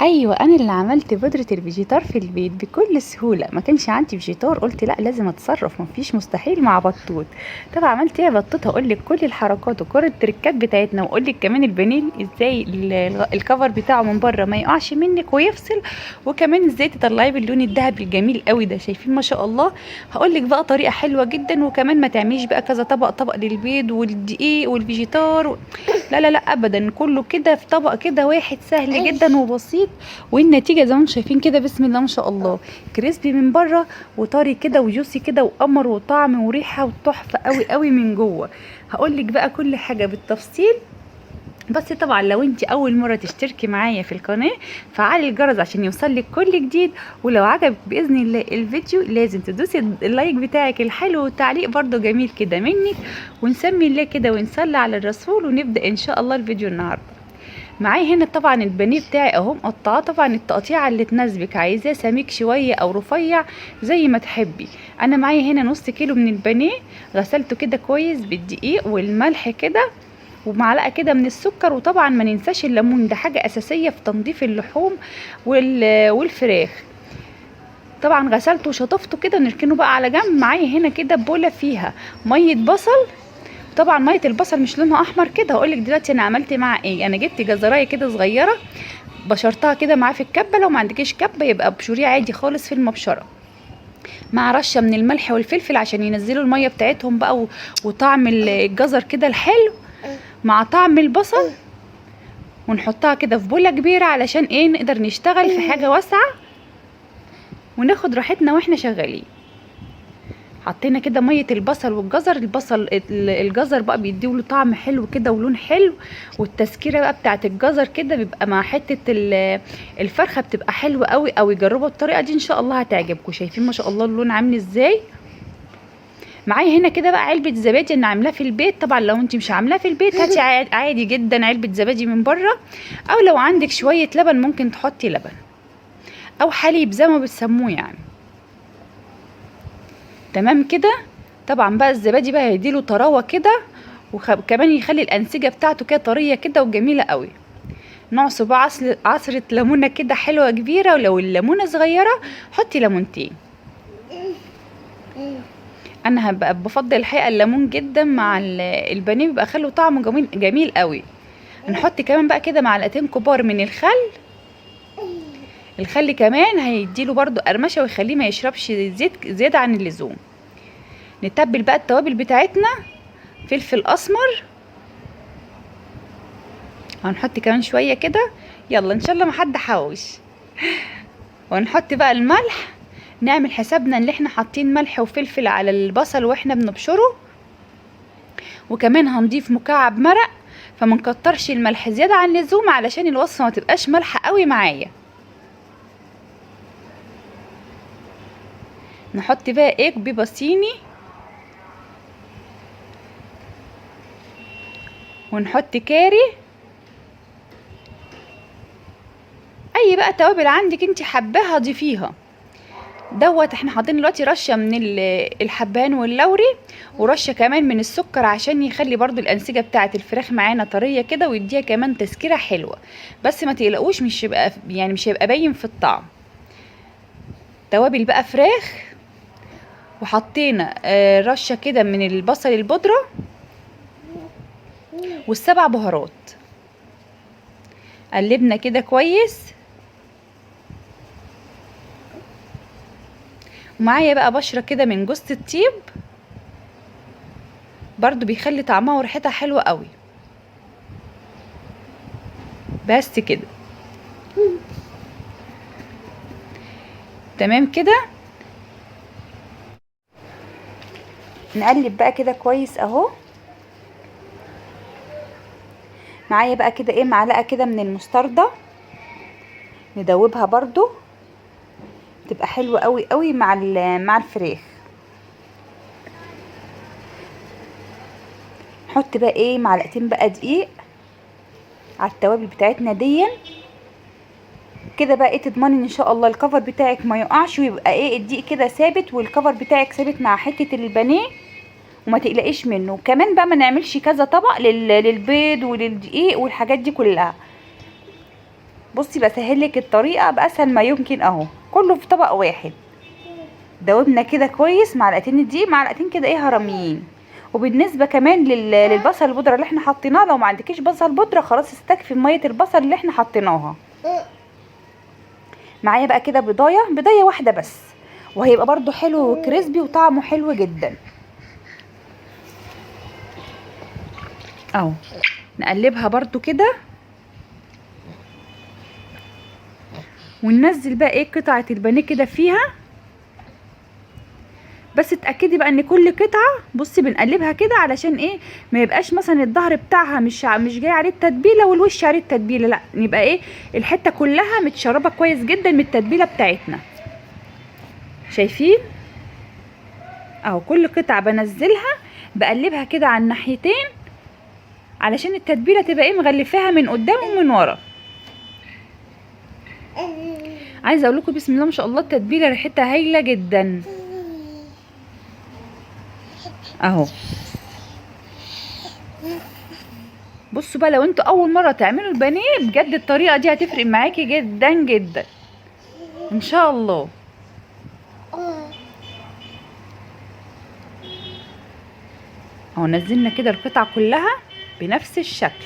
ايوه، انا اللي عملت بودره الفيجيتار في البيت بكل سهوله. ما كانش عندي فيجيتار، قلت لا لازم اتصرف، ما فيش مستحيل مع بطوط. طب عملت ايه يا بطوط؟ هقول لك كل الحركات وكل التريكات بتاعتنا، واقول لك كمان البانيه ازاي الكفر بتاعه من بره ما يقعش منك ويفصل، وكمان ازاي تطلعيه باللون الذهبي الجميل قوي ده. شايفين ما شاء الله؟ هقول لك بقى طريقه حلوه جدا، وكمان ما تعمليش بقى كذا طبق، طبق للبيض والدقيق والفيجيتار لا لا لا ابدا، كله كده في طبق كده واحد سهل جدا وبسيط. والنتيجه زي ما انتم شايفين كده، بسم الله ما شاء الله، كريسبي من بره وطري كده وجوسي كده وقمر وطعم وريحه وتحفه قوي قوي من جوه. هقول لك بقى كل حاجه بالتفصيل. بس طبعا لو انت اول مره تشتركي معايا في القناه، فعلي الجرس عشان يوصلك كل جديد. ولو عجبك باذن الله الفيديو لازم تدوسي اللايك بتاعك الحلو، والتعليق برضو جميل كده منك. ونسمي الله كده ونصلي على الرسول، ونبدا ان شاء الله الفيديو النهارده. معايا هنا طبعا البانيه بتاعي اهو مقطعاه، طبعا التقطيعه اللي تناسبك، عايزاه سميك شويه او رفيع زي ما تحبي. انا معايا هنا نص كيلو من البانيه، غسلته كده كويس بالدقيق والملح كده، ومعلقه كده من السكر. وطبعا ما ننساش الليمون، ده حاجه اساسيه في تنظيف اللحوم والفراخ. طبعا غسلته وشطفته كده، نركنه بقى على جنب. معايا هنا كده بوله فيها ميه بصل. طبعا ميه البصل مش لونها احمر كده، هقولك دلوقتي انا عملت معاه ايه. انا جبت جزرايه كده صغيره، بشرتها كده معاه في الكبه. لو ما عندكيش كبه يبقى ابشريه عادي خالص في المبشره، مع رشه من الملح والفلفل عشان ينزلوا الميه بتاعتهم بقى وطعم الجزر كده الحلو مع طعم البصل. ونحطها كده في بوله كبيره علشان ايه، نقدر نشتغل في حاجه واسعه وناخد راحتنا واحنا شغالين. حطينا كده ميه البصل والجزر. الجزر بقى بيديله طعم حلو كده ولون حلو، والتسكيره بقى بتاعت الجزر كده بيبقى مع حته الفرخه بتبقى حلوه قوي قوي. جربوا الطريقه دي ان شاء الله هتعجبكم. شايفين ما شاء الله اللون عامل ازاي؟ معايا هنا كده بقى علبه زبادي انا عاملاها في البيت. طبعا لو انت مش عاملاها في البيت هاتي عادي جدا علبه زبادي من بره، او لو عندك شويه لبن ممكن تحطي لبن او حليب زي ما بتسموه يعني. تمام كده. طبعا بقى الزبادي بقى هيديله طراوه كده، وكمان يخلي الانسجه بتاعته كده طريه كده وجميله قوي. نعصر بقى عصره ليمونه كده حلوه كبيره، ولو الليمونه صغيره حطي ليمونتين. انا هبقى بفضل الحقيقه الليمون جدا مع البانيه، بيبقى خله طعمه جميل جميل قوي. نحط كمان بقى كده معلقتين كبار من الخل. الخل كمان هيديله برضو قرمشه ويخليه ما يشربش زيت زياده عن اللزوم. نتبل بقى التوابل بتاعتنا، فلفل اسمر، هنحط كمان شويه كده، يلا ان شاء الله ما حد حوش. ونحط بقى الملح، نعمل حسابنا ان احنا حاطين ملح وفلفل على البصل واحنا بنبشره. وكمان هنضيف مكعب مرق، فما نكترش الملح زياده عن اللزوم علشان الوصفه ما تبقاش مالحه قوي معايا. نحط بقى ايه بيبه صيني، ونحط كاري، اي بقى توابل عندك انت حباها ضيفيها. دوت احنا حاطين دلوقتي رشه من الحبهان واللوري، ورشه كمان من السكر عشان يخلي برضو الانسجه بتاعه الفراخ معانا طريه كده، ويديها كمان تسكيره حلوه. بس ما تقلقوش، مش هيبقى باين في الطعم. توابل بقى فراخ، وحطينا رشه كده من البصل البودره والسبع بهارات. قلبنا كده كويس. ومعايا بقى بشره كده من جوز الطيب، برضو بيخلي طعمها وريحتها حلوه قوي. بس كده تمام كده. نقلب بقى كده كويس اهو. معايا بقى كده ايه معلقه كده من المستردة، ندوبها برضو، تبقى حلوه قوي قوي مع الفراخ. نحط بقى ايه معلقتين بقى دقيق على التوابل بتاعتنا دي كده. بقى ايه تضمني ان شاء الله الكفر بتاعك ما يقعش، ويبقى ايه الدقيق كده ثابت والكفر بتاعك ثابت مع حته البانيه، وما تقلقيش منه. كمان بقى ما نعملش كذا طبق للبيض وللدقيق والحاجات دي كلها. بصي بسهل لك الطريقه باسهل ما يمكن اهو، كله في طبق واحد. دوبنا كده كويس معلقتين دقيق، معلقتين كده ايه هرميين. وبالنسبه كمان للبصل البودره اللي احنا حطيناه، لو ما عندكيش بصل بودره خلاص استكفي ميه البصل اللي احنا حطيناها. معايا بقى كده بيضايه واحده بس، وهيبقى برده حلو وكريسبي وطعمه حلو جدا اهو. نقلبها برده كده، وننزل بقى ايه قطعه البانيه كده فيها. بس اتاكدي بقى ان كل قطعه بصي بنقلبها كده علشان ايه ما يبقاش مثلا الظهر بتاعها مش جاي عليه التتبيله والوش عليه التتبيله، لا يبقى ايه الحته كلها متشربه كويس جدا من التتبيله بتاعتنا. شايفين اهو كل قطعه بنزلها بقلبها كده على الناحيتين علشان التتبيله تبقى ايه مغلفاها من قدام ومن ورا. عايزه اقول لكم بسم الله ما شاء الله التتبيله ريحتها هايله جدا اهو. بصوا بقى لو انتوا اول مره تعملوا البانيه بجد الطريقه دي هتفرق معاكي جدا جدا ان شاء الله. اهو نزلنا كده القطعه كلها بنفس الشكل،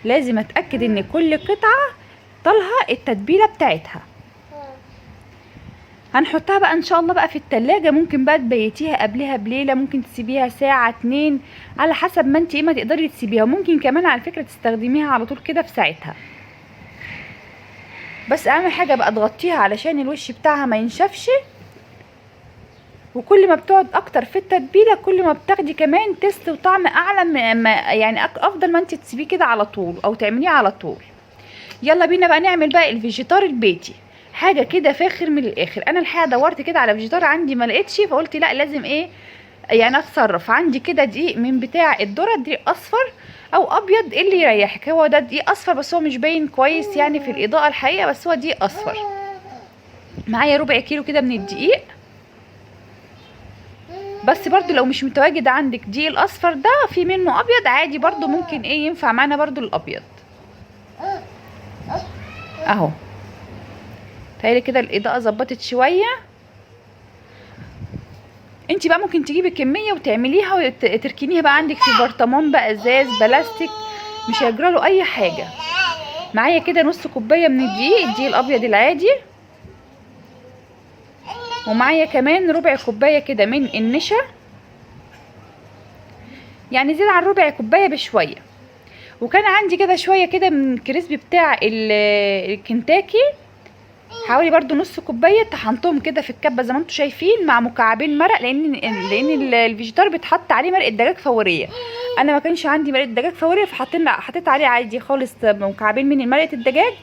لازم اتاكد ان كل قطعه طالها التتبيله بتاعتها. هنحطها بقى ان شاء الله بقى في التلاجة، ممكن بقى تبيتيها قبلها بليله، ممكن تسيبيها ساعه 2 على حسب ما انت ايه ما تقدري تسيبيها، ممكن كمان على فكره تستخدميها على طول كده في ساعتها. بس اهم حاجه بقى تغطيها علشان الوش بتاعها ما ينشفش، وكل ما بتقعد اكتر في التتبيله كل ما بتاخدي كمان تيست وطعم اعلى يعني افضل ما انت تسيبيه كده على طول او تعمليه على طول. يلا بينا بقى نعمل بقى الفيجيتار البيتي، حاجه كده فاخر من الاخر. انا الحقيقه دورت كده على فيجيتار عندي ما لقيتش، فقلت لا لازم ايه يعني اتصرف. عندي كده دقيق من بتاع الذره، دقيق اصفر او ابيض اللي يريحك. هو ده دقيق اصفر بس هو مش باين كويس يعني في الاضاءه الحقيقه، بس هو دقيق اصفر. معايا ربع كيلو كده من الدقيق. بس برضو لو مش متواجد عندك دقيق الاصفر ده في منه ابيض عادي برضو ممكن ايه ينفع معانا برضو الابيض اهو. تهيألي كده الاضاءه ظبطت شويه. انت بقى ممكن تجيبي كميه وتعمليها وتركنيها بقى عندك في برطمان بقى ازاز بلاستيك، مش هيجراله اي حاجه. معايا كده نص كوبايه من الدقيق الابيض العادي، ومعايا كمان ربع كوبايه كده من النشا، يعني زيادة عن ربع كوبايه بشويه. وكان عندي كده شويه كده من الكريسبي بتاع الكنتاكي حوالي برضو نص كوبايه، طحنتهم كده في الكبه زي ما انتم شايفين مع مكعبين مرق، لان الفيجيتار بيتحط عليه مرقه دجاج فوريه. انا ما كانش عندي مرقه دجاج فوريه حطيت عليه عادي خالص مكعبين من مرقه الدجاج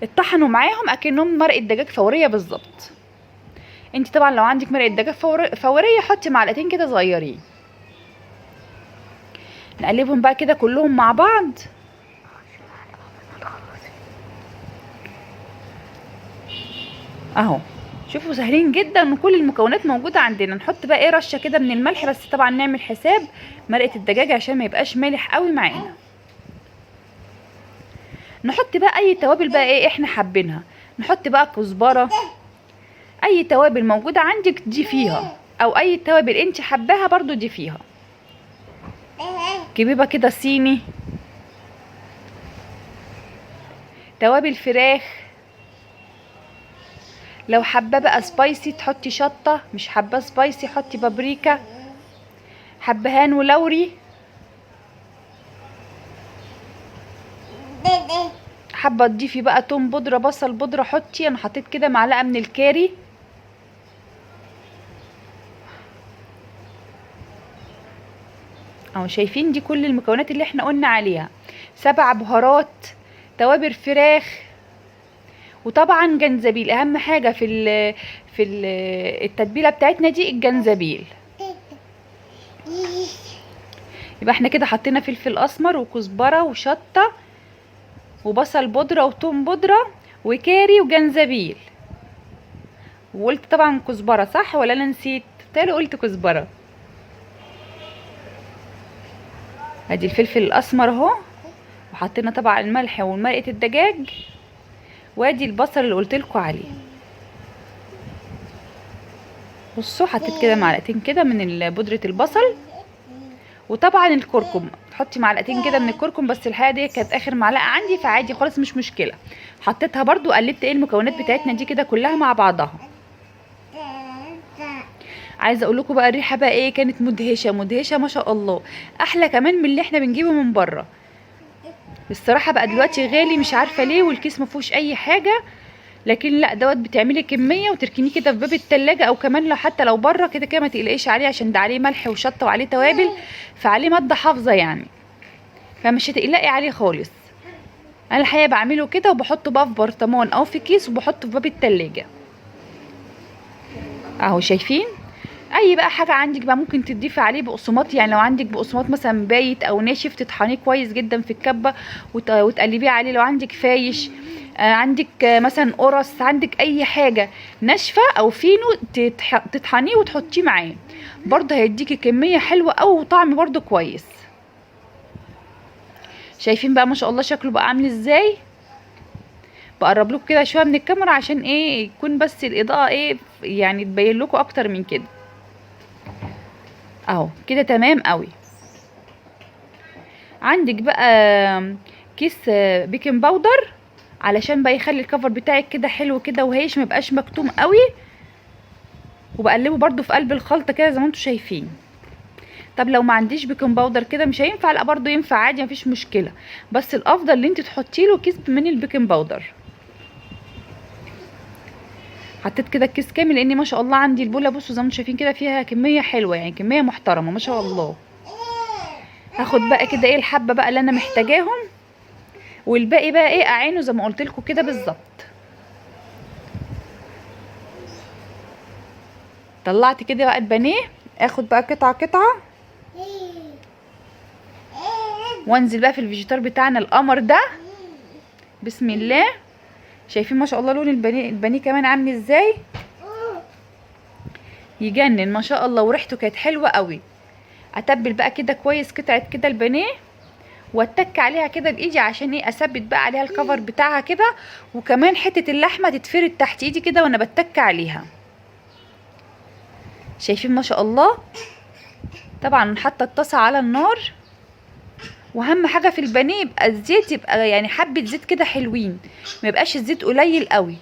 اتطحنوا معاهم اكنهم مرقه دجاج فوريه بالظبط. انت طبعا لو عندك مرقه دجاج فوريه حطي معلقتين كده صغيرين. نقلبهم بقى كده كلهم مع بعض اهو. شوفوا سهلين جدا وكل المكونات موجوده عندنا. نحط بقى ايه رشه كده من الملح، بس طبعا نعمل حساب مرقه الدجاج عشان ما يبقاش مالح قوي معانا. نحط بقى اي توابل بقى ايه احنا حابينها، نحط بقى كزبره، اي توابل موجوده عندك دي فيها، او اي توابل انت حباها برضو دي فيها. كبيبه كده صيني، توابل فراخ، لو حابه بقى سبايسي تحطي شطه، مش حابه سبايسي حطي بابريكا، حبهان ولوري، حابه تضيفي بقى توم بودره بصل بودره حطي. انا حطيت كده معلقه من الكاري اهو. شايفين دي كل المكونات اللي احنا قلنا عليها، 7 بهارات، توابل فراخ، وطبعا جنزبيل. اهم حاجه في التتبيله بتاعتنا دي الجنزبيل. يبقى احنا كده حطينا فلفل اسمر وكزبره وشطه وبصل بودره وتوم بودره وكاري وجنزبيل. وقلت طبعا كزبره صح ولا انا نسيت؟ بالتالي قلت كزبره. ادي الفلفل الاسمر اهو، وحطينا طبعا الملح ومرقه الدجاج وادي البصل اللي قلت لكم عليه. بصوا حطيت كده معلقتين كده من بودره البصل، وطبعا الكركم تحطي معلقتين كده من الكركم، بس الحقيقه دي كانت اخر معلقه عندي فعادي خالص مش مشكله. حطيتها برضو، قلبت المكونات بتاعتنا دي كده كلها مع بعضها. عايزه اقول لكم بقى الريحه بقى ايه، كانت مدهشه مدهشه ما شاء الله، احلى كمان من اللي احنا بنجيبه من بره. الصراحه بقى دلوقتي غالي مش عارفه ليه، والكيس ما فيهوش اي حاجه، لكن لا دوت بتعملي كميه وتركنيه كده في باب التلاجة، او كمان لو حتى لو بره كده كده ما تقلقيش عليه، عشان ده عليه ملح وشطه وعليه توابل، فعليه ماده حافظه يعني، فمش هتقلقي عليه خالص. انا الحقيقه بعمله كده وبحطه بقى في برطمان او في كيس وبحطه في باب التلاجة اهو. شايفين؟ اي بقى حاجه عندك بقى ممكن تضيفي عليه بقسماط، يعني لو عندك بقسماط مثلا بايت او ناشف تطحنيه كويس جدا في الكبه وتقلبيه عليه. لو عندك فايش، عندك مثلا قرص، عندك اي حاجه ناشفه او فينو تطحنيه وتحطيه معاه، برضه هيديكي كميه حلوه او طعم برضه كويس. شايفين بقى ما شاء الله شكله بقى عامل ازاي؟ بقرب لكم كده شويه من الكاميرا عشان ايه يكون بس الاضاءه ايه يعني تبين لكم اكتر من كده اهو. كده تمام قوي. عندك بقى كيس بيكنج باودر علشان بقى يخلي الكفر بتاعك كده حلو كده وهيش، ميبقاش مكتوم قوي، وبقلبه برده في قلب الخلطه كده زي ما انتم شايفين. طب لو ما عنديش بيكنج باودر كده مش هينفع، لا برده ينفع عادي مفيش مشكله، بس الافضل ان انت تحطي له كيس من البيكنج باودر. حطيت كده الكيس كامل لان ما شاء الله عندي البوله بصوا زي ما انتم شايفين كده فيها كميه حلوه، يعني كميه محترمه ما شاء الله. هاخد بقى كده ايه الحبه بقى اللي انا محتاجاهم، والباقي بقى ايه اعينه زي ما قلت لكم كده بالظبط. طلعت كده بقى البانيه، اخد بقى قطعه قطعه وانزل بقى في الفيجيتار بتاعنا القمر ده. بسم الله. شايفين ما شاء الله لون البانيه كمان عامل ازاي؟ يجنن ما شاء الله، وريحته كانت حلوه قوي. اتبل بقى كده كويس قطعه كده البانيه، واتك عليها كده بايدي عشان ايه اثبت بقى عليها الكفر بتاعها كده، وكمان حته اللحمه تتفرد تحت ايدي كده وانا بتك عليها. شايفين ما شاء الله؟ طبعا حاطه الطاسه على النار، واهم حاجه في البانيه يبقى الزيت يبقى يعني حبه زيت كده حلوين، ما يبقاش الزيت قليل قوي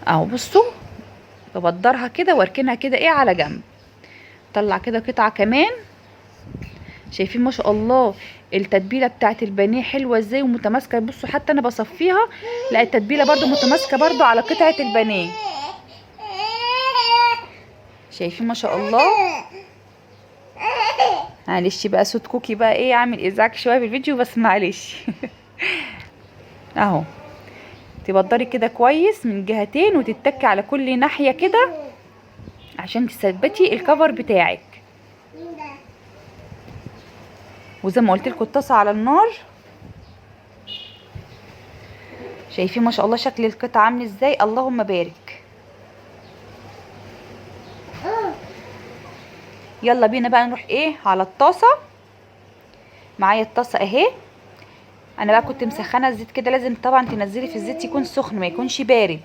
اهو. بصوا ببدرها كده واركنها كده ايه على جنب. طلع كده قطعه كمان. شايفين ما شاء الله التتبيله بتاعت البانيه حلوه ازاي ومتماسكه؟ بصوا حتى انا بصفيها لا التتبيله برده متماسكه برده على قطعه البانيه. شايفين ما شاء الله؟ معلش بقى صوت كوكي بقى ايه عامل ازعاج شويه في الفيديو بس معلش اهو. تبدري كده كويس من جهتين وتتكي على كل ناحيه كده عشان تثبتي الكفر بتاعك. وزي ما قلت لكم الطاسه على النار. شايفين ما شاء الله شكل القطعه عامل ازاي؟ اللهم بارك. يلا بينا بقى نروح ايه على الطاسه. معايا الطاسه اهي. انا بقى كنت مسخنه الزيت كده، لازم طبعا تنزلي في الزيت يكون سخن ما يكونش بارد.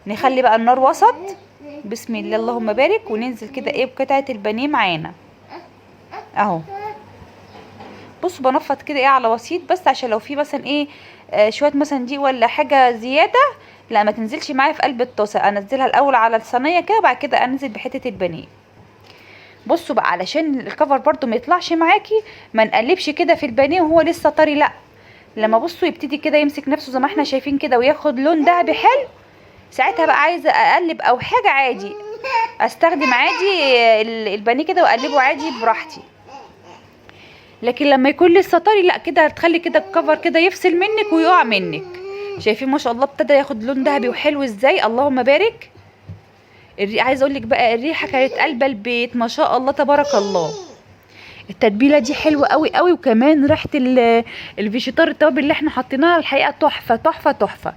نخلي بقى النار وسط. بسم الله اللهم بارك. وننزل كده ايه بقطعه البانيه معانا اهو. بصوا بنفض كده ايه على بسيط بس عشان لو في مثلا ايه شويه مثلا دي ولا حاجه زياده لا ما تنزلش معايا في قلب الطاسه، انزلها الاول على الصينيه كده وبعد كده انزل بحته البانيه. بصوا بقى علشان الكفر برده ما يطلعش معاكي، ما نقلبش كده في البانيه وهو لسه طري، لا لما بصوا يبتدي كده يمسك نفسه زي ما احنا شايفين كده وياخد لون دهبي حلو، ساعتها بقى عايزه اقلب او حاجه عادي استخدم عادي البانيه كده واقلبه عادي براحتي. لكن لما يكون لسه طري لا كده هتخلي كده الكفر كده يفصل منك ويقع منك. شايفين ما شاء الله ابتدى ياخد لون ذهبي وحلو ازاي؟ اللهم بارك. عايزه اقول لك بقى الريحه كانت قلبه البيت ما شاء الله تبارك الله. التتبيله دي حلوه قوي قوي، وكمان ريحه الفيجيتار التوابل اللي احنا حاطيناها الحقيقه تحفه تحفه تحفه.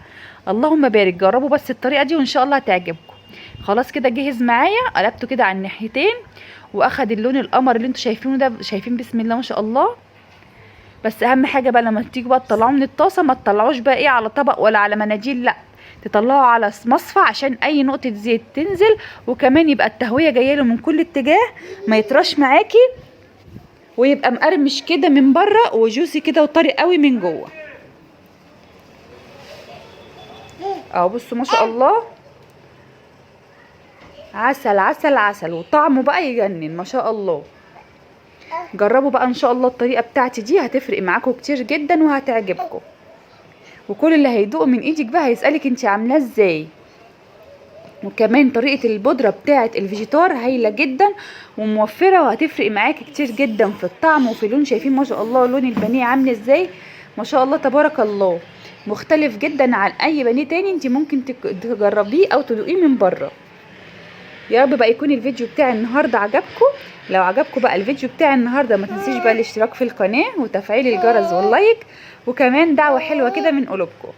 اللهم بارك. جربوا بس الطريقه دي وان شاء الله هتعجبكم. خلاص كده جهز معايا، قلبته كده على الناحيتين واخد اللون القمر اللي انتوا شايفينه ده. شايفين بسم الله ما شاء الله. بس اهم حاجه بقى لما تيجوا بقى تطلعوه من الطاسه ما تطلعوش بقى ايه على طبق ولا على مناديل، لا تطلعوا على مصفى عشان اي نقطه زيت تنزل، وكمان يبقى التهويه جايه له من كل اتجاه، ما يطرش معاكي، ويبقى مقرمش كده من بره وجوسي كده وطري قوي من جوه. اهو بصوا ما شاء الله، عسل عسل عسل، وطعمه بقى يجنن ما شاء الله. جربوا بقى ان شاء الله الطريقه بتاعتي دي، هتفرق معاكم كتير جدا وهتعجبكم، وكل اللي هيدوق من ايدك بقى هيسالك انت عاملاه ازاي. وكمان طريقه البودره بتاعه الفيجيتار هايله جدا وموفره، وهتفرق معاكي كتير جدا في الطعم وفي اللون. شايفين ما شاء الله لون البانيه عامل ازاي؟ ما شاء الله تبارك الله، مختلف جدا عن اي بانيه تاني انت ممكن تجربيه او تدوقيه من بره. يا رب بقى يكون الفيديو بتاعي النهارده عجبكم. لو عجبكم بقى الفيديو بتاعي النهارده ما تنسيش بقى الاشتراك في القناه وتفعيل الجرس واللايك، وكمان دعوه حلوه كده من قلوبكم.